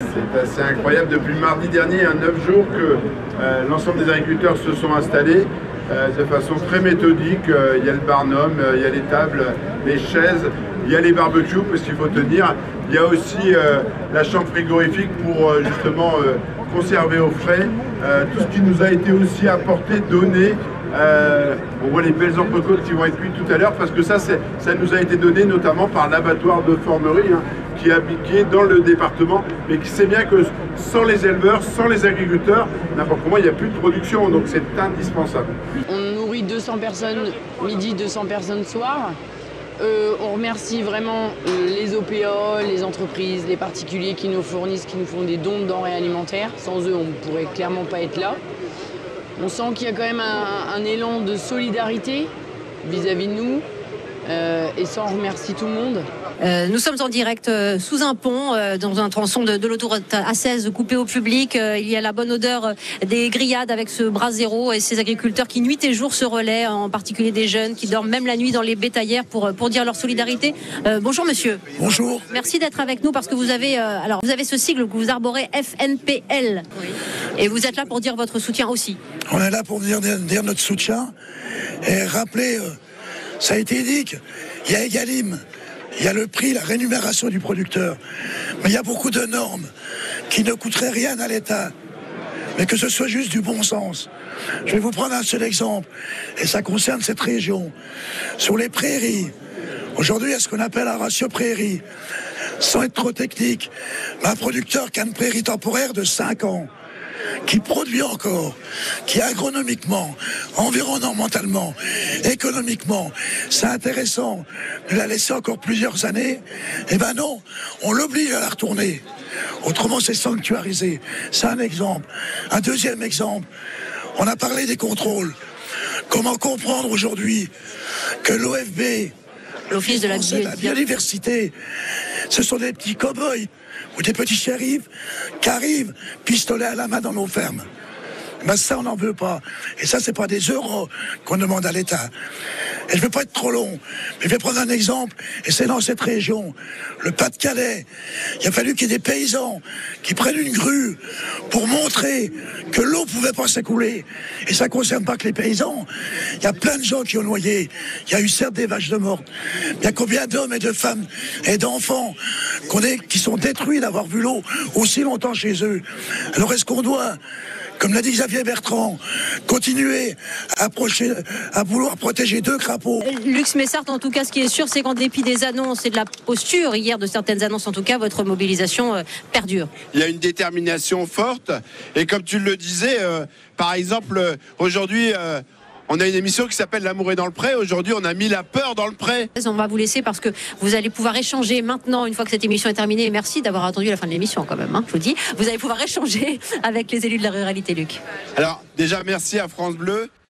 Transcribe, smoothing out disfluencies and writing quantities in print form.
C'est assez incroyable. Depuis mardi dernier, il y a 9 jours que l'ensemble des agriculteurs se sont installés de façon très méthodique. Il y a le barnum, il y a les tables, les chaises, il y a les barbecues parce qu'il faut tenir. Il y a aussi la chambre frigorifique pour justement conserver au frais. Tout ce qui nous a été aussi apporté, donné. On voit les belles entrecôtes qui vont être cuites tout à l'heure parce que ça nous a été donné notamment par l'abattoir de Formerie qui est dans le département, mais qui sait bien que sans les éleveurs, sans les agriculteurs, n'importe comment, il n'y a plus de production, donc c'est indispensable. On nourrit 200 personnes midi, 200 personnes soir. On remercie vraiment les OPA, les entreprises, les particuliers qui nous fournissent, qui nous font des dons de denrées alimentaires. Sans eux, on ne pourrait clairement pas être là. On sent qu'il y a quand même un élan de solidarité vis-à-vis de nous et ça, on remercie tout le monde. Nous sommes en direct sous un pont, dans un tronçon de l'autoroute A16 coupé au public. Il y a la bonne odeur des grillades avec ce bras zéro et ces agriculteurs qui nuit et jour se relaient, en particulier des jeunes qui dorment même la nuit dans les bétaillères pour dire leur solidarité. Bonjour monsieur. Bonjour. Merci d'être avec nous parce que vous avez ce sigle que vous arborez, FNPL. Oui. Et vous êtes là pour dire votre soutien aussi. On est là pour dire notre soutien et rappeler, ça a été dit, il y a Egalim. Il y a le prix, la rémunération du producteur. Mais il y a beaucoup de normes qui ne coûteraient rien à l'État. Mais que ce soit juste du bon sens. Je vais vous prendre un seul exemple. Et ça concerne cette région. Sur les prairies. Aujourd'hui, il y a ce qu'on appelle un ratio prairie. Sans être trop technique, un producteur qui a une prairie temporaire de 5 ans, qui produit encore, qui agronomiquement, environnementalement, économiquement, c'est intéressant de la laisser encore plusieurs années, eh ben non, on l'oblige à la retourner. Autrement, c'est sanctuarisé. C'est un exemple. Un deuxième exemple, on a parlé des contrôles. Comment comprendre aujourd'hui que l'OFB, l'Office de la biodiversité, ce sont des petits cow-boys ou des petits shérifs qui arrivent, pistolet à la main dans nos fermes. Ben ça, on n'en veut pas. Et ça, c'est pas des euros qu'on demande à l'État. Et je ne vais pas être trop long, mais je vais prendre un exemple, et c'est dans cette région, le Pas-de-Calais. Il a fallu qu'il y ait des paysans qui prennent une grue pour montrer que l'eau ne pouvait pas s'écouler. Et ça ne concerne pas que les paysans. Il y a plein de gens qui ont noyé. Il y a eu certes des vaches de mort. Il y a combien d'hommes et de femmes et d'enfants qui sont détruits d'avoir vu l'eau aussi longtemps chez eux. Alors est-ce qu'on doit, comme l'a dit Xavier Bertrand, continuer à vouloir protéger 2 crapauds? Lux Messart, en tout cas, ce qui est sûr, c'est qu'en dépit des annonces et de la posture hier de certaines annonces, en tout cas, votre mobilisation perdure. Il y a une détermination forte et comme tu le disais, par exemple, aujourd'hui, on a une émission qui s'appelle L'amour est dans le pré. Aujourd'hui, on a mis la peur dans le pré. On va vous laisser parce que vous allez pouvoir échanger maintenant, une fois que cette émission est terminée. Et merci d'avoir attendu la fin de l'émission quand même, je vous dis. Vous allez pouvoir échanger avec les élus de la ruralité, Luc. Alors, déjà, merci à France Bleu.